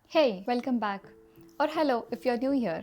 Hey, welcome back. Or hello if you're new here.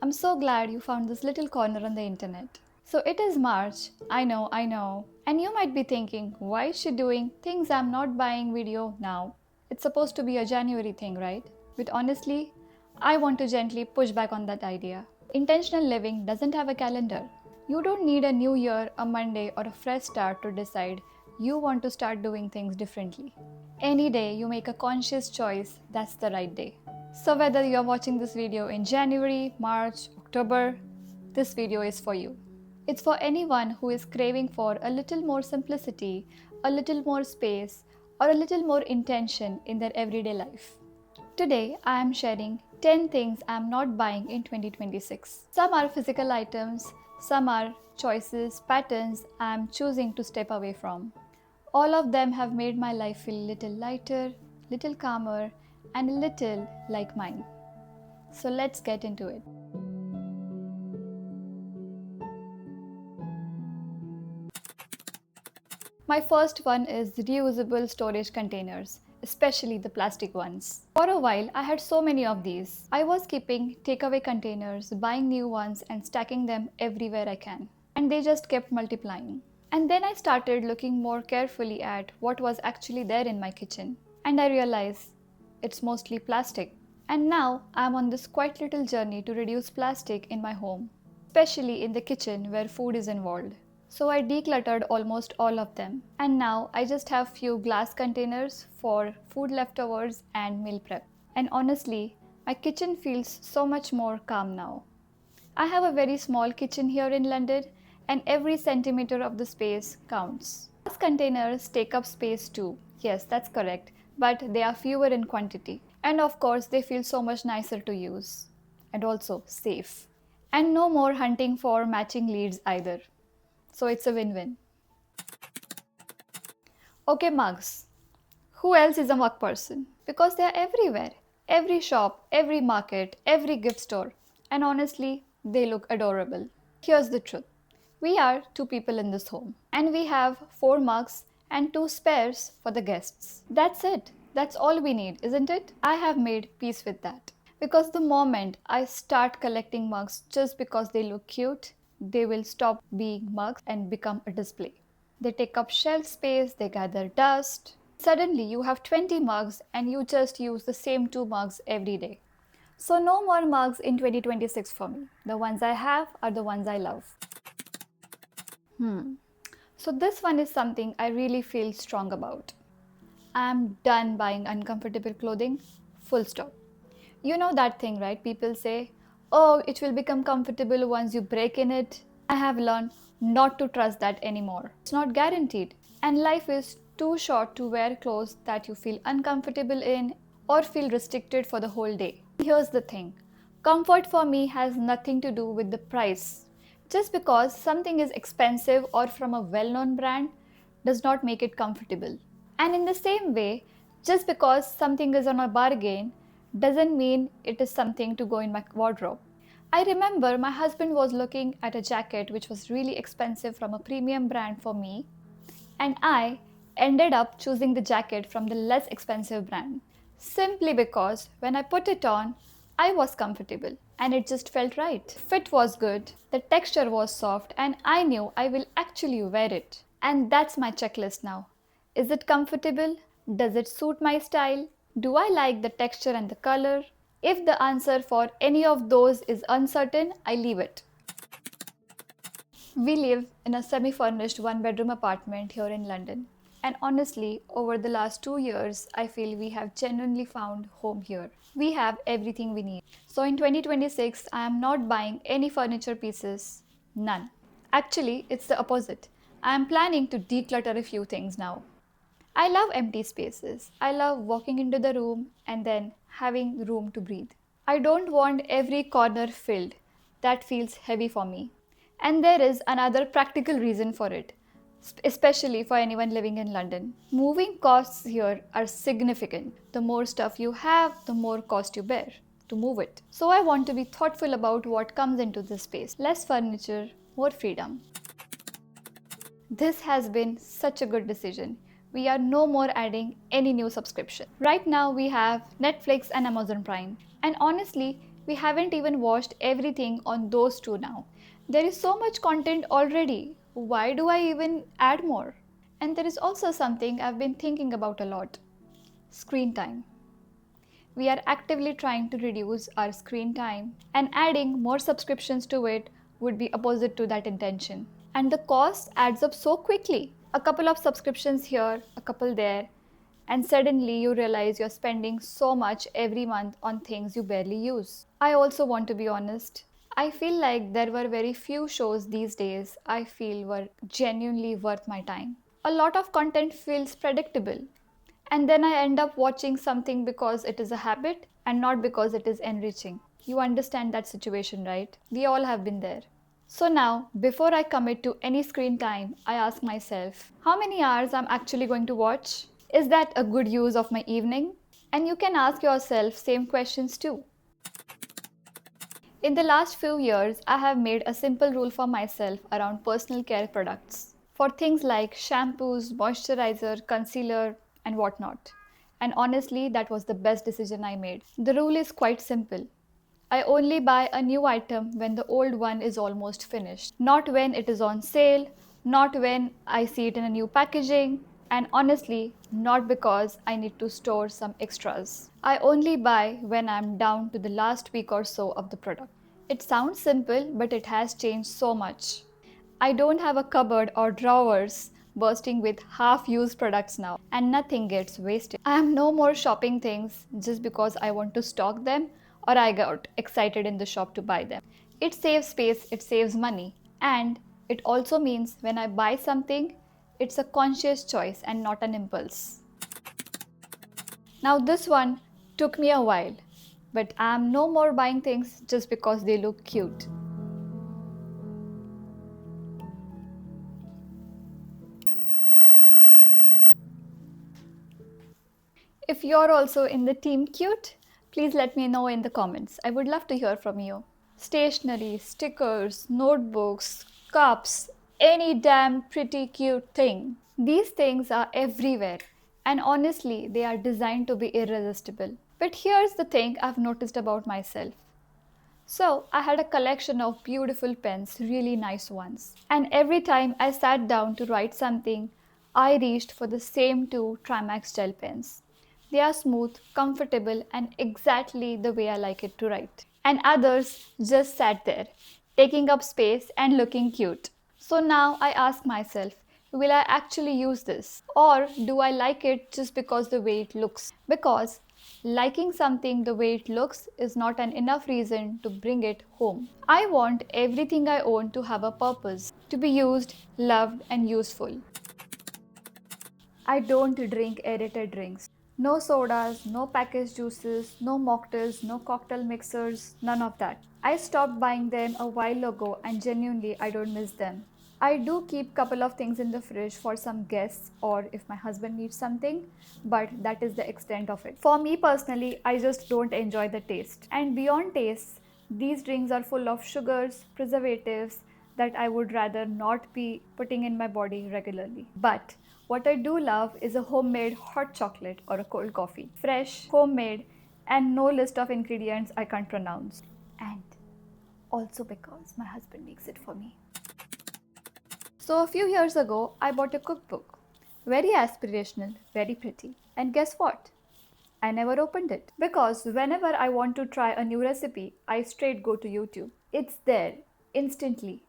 I'm so glad you found this little corner on the internet. So it is March, I know. And you might be thinking, why is she doing things I'm not buying video now? It's supposed to be a January thing, right? But honestly, I want to gently push back on that idea. Intentional living doesn't have a calendar. You don't need a new year, a Monday, or a fresh start to decide you want to start doing things differently. Any day you make a conscious choice, that's the right day. So whether you're watching this video in January, March, October, this video is for you. It's for anyone who is craving for a little more simplicity, a little more space, or a little more intention in their everyday life. Today, I am sharing 10 things I am not buying in 2026. Some are physical items, some are choices, patterns I am choosing to step away from. All of them have made my life feel a little lighter, little calmer, and a little like mine. So let's get into it. My first one is reusable storage containers, especially the plastic ones. For a while, I had so many of these. I was keeping takeaway containers, buying new ones, and stacking them everywhere I can. And they just kept multiplying. And then I started looking more carefully at what was actually there in my kitchen. And I realized it's mostly plastic. And now I'm on this quite little journey to reduce plastic in my home, especially in the kitchen where food is involved. So I decluttered almost all of them, and now I just have few glass containers for food leftovers and meal prep. And honestly, my kitchen feels so much more calm now. I have a very small kitchen here in London, and every centimeter of the space counts. Glass containers take up space too. Yes, that's correct, but they are fewer in quantity. And of course, they feel so much nicer to use. And also safe. And no more hunting for matching leads either. So it's a win-win. Okay, mugs. Who else is a mug person? Because they are everywhere. Every shop, every market, every gift store. And honestly, they look adorable. Here's the truth. We are two people in this home. And we have 4 mugs and 2 spares for the guests. That's it. That's all we need, isn't it? I have made peace with that. Because the moment I start collecting mugs just because they look cute, they will stop being mugs and become a display. They take up shelf space, they gather dust. Suddenly you have 20 mugs and you just use the same 2 mugs every day. So no more mugs in 2026 for me. The ones I have are the ones I love. So this one is something I really feel strong about. I'm done buying uncomfortable clothing, full stop. You know that thing, right? People say, oh, it will become comfortable once you break in it. I have learned not to trust that anymore. It's not guaranteed. And life is too short to wear clothes that you feel uncomfortable in or feel restricted for the whole day. Here's the thing. Comfort for me has nothing to do with the price. Just because something is expensive or from a well-known brand does not make it comfortable. And in the same way, just because something is on a bargain doesn't mean it is something to go in my wardrobe. I remember my husband was looking at a jacket which was really expensive from a premium brand for me, and I ended up choosing the jacket from the less expensive brand simply because when I put it on, I was comfortable and it just felt right. Fit was good, the texture was soft, and I knew I will actually wear it. And that's my checklist now. Is it comfortable? Does it suit my style? Do I like the texture and the color? If the answer for any of those is uncertain, I leave it. We live in a semi-furnished one-bedroom apartment here in London. And honestly, over the last 2 years, I feel we have genuinely found home here. We have everything we need. So in 2026, I am not buying any furniture pieces. None. Actually, it's the opposite. I am planning to declutter a few things now. I love empty spaces. I love walking into the room and then having room to breathe. I don't want every corner filled. That feels heavy for me. And there is another practical reason for it, especially for anyone living in London. Moving costs here are significant. The more stuff you have, the more cost you bear to move it. So I want to be thoughtful about what comes into this space. Less furniture, more freedom. This has been such a good decision. We are no more adding any new subscription. Right now we have Netflix and Amazon Prime. And honestly, we haven't even watched everything on those two now. There is so much content already. Why do I even add more? And there is also something I've been thinking about a lot: screen time. We are actively trying to reduce our screen time, and adding more subscriptions to it would be opposite to that intention. And the cost adds up so quickly. A couple of subscriptions here, a couple there, and suddenly you realize you're spending so much every month on things you barely use. I also want to be honest. I feel like there were very few shows these days I feel were genuinely worth my time. A lot of content feels predictable, and then I end up watching something because it is a habit and not because it is enriching. You understand that situation, right? We all have been there. So now, before I commit to any screen time, I ask myself, how many hours I'm actually going to watch? Is that a good use of my evening? And you can ask yourself same questions too. In the last few years, I have made a simple rule for myself around personal care products, for things like shampoos, moisturizer, concealer, and whatnot. And honestly, that was the best decision I made. The rule is quite simple. I only buy a new item when the old one is almost finished, not when it is on sale, not when I see it in a new packaging, and honestly, not because I need to store some extras. I only buy when I'm down to the last week or so of the product. It sounds simple, but it has changed so much. I don't have a cupboard or drawers bursting with half-used products now, and nothing gets wasted. I am no more shopping things just because I want to stock them or I got excited in the shop to buy them. It saves space, it saves money, and it also means when I buy something, it's a conscious choice and not an impulse. Now this one took me a while, but I am no more buying things just because they look cute. If you're also in the team cute, please let me know in the comments. I would love to hear from you. Stationery, stickers, notebooks, cups, any damn pretty cute thing. These things are everywhere, and honestly, they are designed to be irresistible. But here's the thing I've noticed about myself. So, I had a collection of beautiful pens, really nice ones. And every time I sat down to write something, I reached for the same two Trimax gel pens. They are smooth, comfortable, and exactly the way I like it to write. And others just sat there, taking up space and looking cute. So now I ask myself, will I actually use this? Or do I like it just because the way it looks? Because liking something the way it looks is not an enough reason to bring it home. I want everything I own to have a purpose, to be used, loved, and useful. I don't drink aerated drinks. No sodas, no packaged juices, no mocktails, no cocktail mixers, none of that. I stopped buying them a while ago and genuinely I don't miss them. I do keep couple of things in the fridge for some guests or if my husband needs something, but that is the extent of it. For me personally, I just don't enjoy the taste. And beyond taste, these drinks are full of sugars, preservatives that I would rather not be putting in my body regularly. But what I do love is a homemade hot chocolate or a cold coffee. Fresh, homemade, and no list of ingredients I can't pronounce. And also because my husband makes it for me. So a few years ago, I bought a cookbook. Very aspirational, very pretty. And guess what? I never opened it because whenever I want to try a new recipe, I straight go to YouTube. It's there instantly.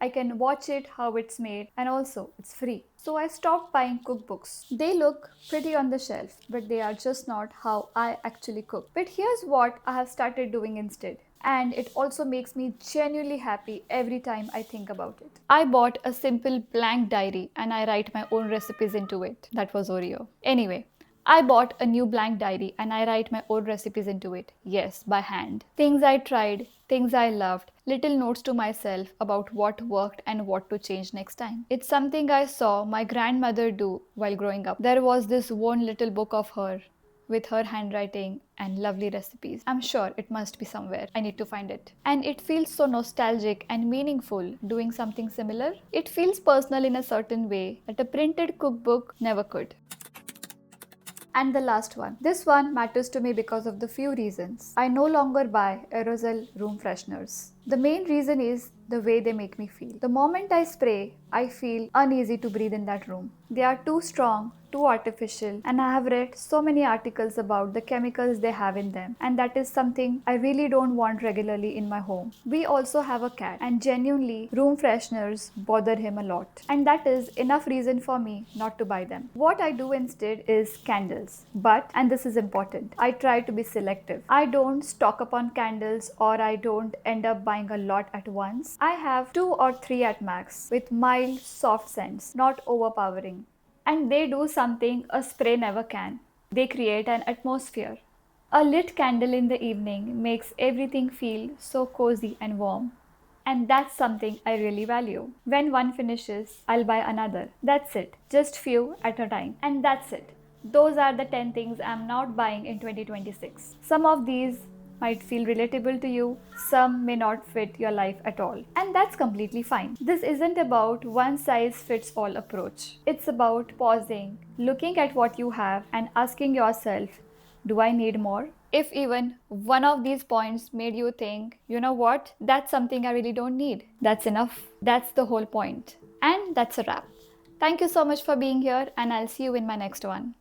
I can watch it how it's made and also it's free. So I stopped buying cookbooks. They look pretty on the shelf, but they are just not how I actually cook. But here's what I have started doing instead. And it also makes me genuinely happy every time I think about it. I bought a simple blank diary and I write my own recipes into it. That was Oreo. Anyway, I bought a new blank diary and I write my own recipes into it. Yes, by hand. Things I tried, things I loved, little notes to myself about what worked and what to change next time. It's something I saw my grandmother do while growing up. There was this one little book of her with her handwriting and lovely recipes. I'm sure it must be somewhere. I need to find it. And it feels so nostalgic and meaningful doing something similar. It feels personal in a certain way that a printed cookbook never could. And the last one. This one matters to me because of the few reasons. I no longer buy aerosol room fresheners. The main reason is the way they make me feel. The moment I spray, I feel uneasy to breathe in that room. They are too strong, too artificial, and I have read so many articles about the chemicals they have in them, and that is something I really don't want regularly in my home. We also have a cat, and genuinely, room fresheners bother him a lot, and that is enough reason for me not to buy them. What I do instead is candles, but, and this is important, I try to be selective. I don't stock up on candles, or I don't end up buying a lot at once. I have 2 or 3 at max with mild, soft scents, not overpowering. And they do something a spray never can. They create an atmosphere. A lit candle in the evening makes everything feel so cozy and warm. And that's something I really value. When one finishes, I'll buy another. That's it. Just few at a time. And that's it. Those are the 10 things I'm not buying in 2026. Some of these might feel relatable to you, some may not fit your life at all. And that's completely fine. This isn't about one size fits all approach. It's about pausing, looking at what you have, and asking yourself, do I need more? If even one of these points made you think, you know what, that's something I really don't need, that's enough. That's the whole point. And that's a wrap. Thank you so much for being here, and I'll see you in my next one.